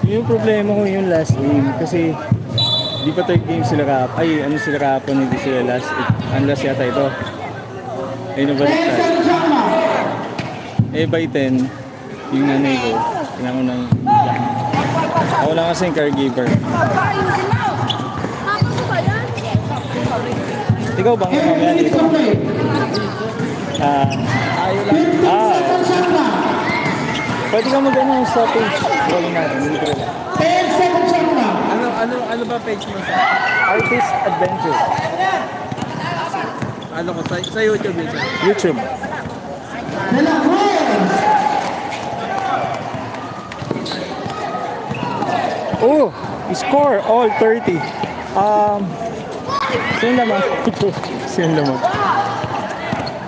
Yung problema ko yung last game kasi di pa third game sila kahapon. Ay, ano sila kahapon, hindi sila last. Unless yata ito. Ay, nabaliktad. Eh, by 10, yung nanay ko, tingnan ko ng... Ako lang kasi yung caregiver. Ikaw bang yung mamaya dito? Ayaw lang. Pwede ka mag-ano sa page. Rolling natin. 10 seconds lang. Ano ba page mo sa? Artist Adventure. Ano ko sa YouTube yun? YouTube. Oh, score all 30. Sino naman? Sino naman?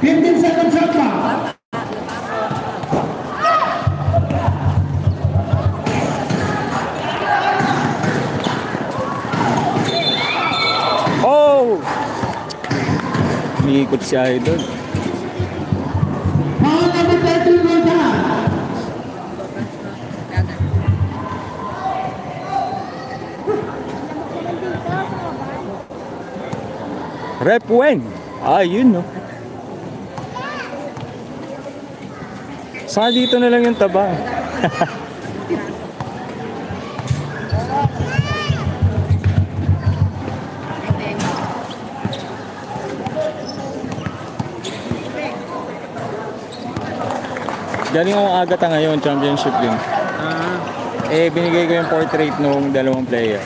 15 seconds lang. Oh! Umiikot siya doon. Rep Wen. Yun no. Saka dito na lang yung taba. Galing akong agata ngayon, championship din. Eh, binigay ko yung portrait nung dalawang player.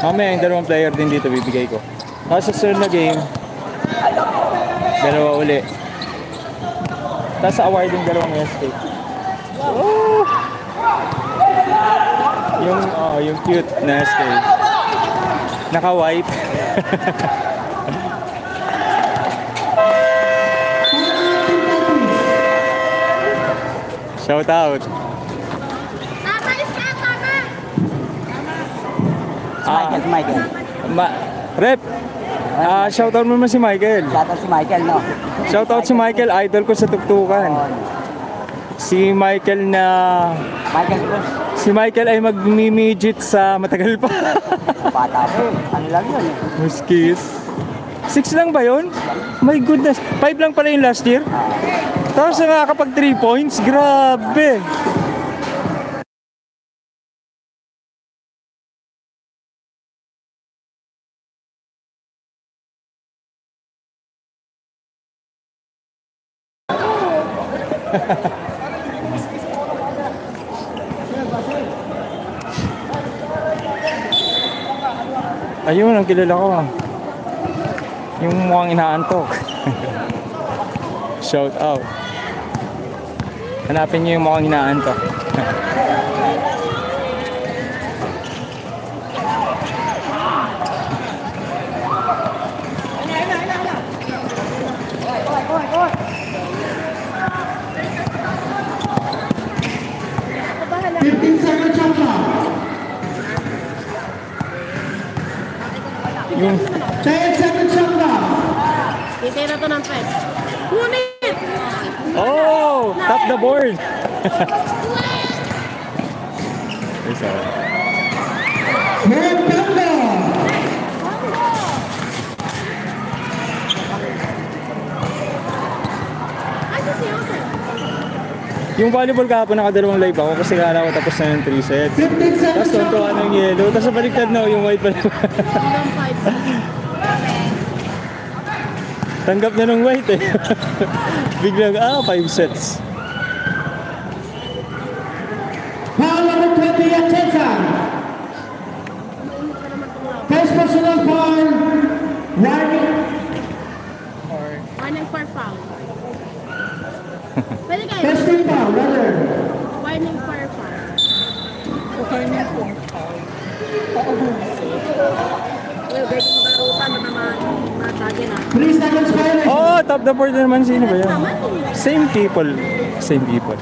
Mamaya yung dalawang player din dito bibigay ko. Tapos sa sunod na game, dalawa uli. Tapos sa award yung dalawang SK. Oh! Yung cute na SK. Naka-white. Shout out. Michael. Rep. Shout out mo naman si Michael. Shout out si Michael, no? Shout out si Michael, idol ko sa tugtugan. Si Michael na... Si Michael ay magmi-midget sa matagal pa. Bata ko, ano lang yun eh. Muskis. 6 lang ba yun? My goodness. 5 lang pala yung last year? Tapos nakakapag 3 points? Grabe! Ayun, ang kilala ko. Yung mukhang inaantok. Shout out. Hanapin niyo yung mukhang inaantok. Yung 10 seconds lang. Hintay na to ng press. Ngunit! oh! Top the board! Isa. Yung volleyball kahapon nakadalawang live ako kasi kala ko tapos na yung 3 sets. Tapos tontuwa ng yellow. Tapos baliktad na yung white pala. Tanggap na ng white eh. Biglang 5 sets. Foul number 20 attention. First personal foul. Warning for foul. Pwede kayo? First team foul, runner. Warning for foul. Warning for foul. Well, pwede mo karutan na matagi na. 3 seconds final. Oh, top the board na naman. Sino ba yan? Tama. Same people. Same people.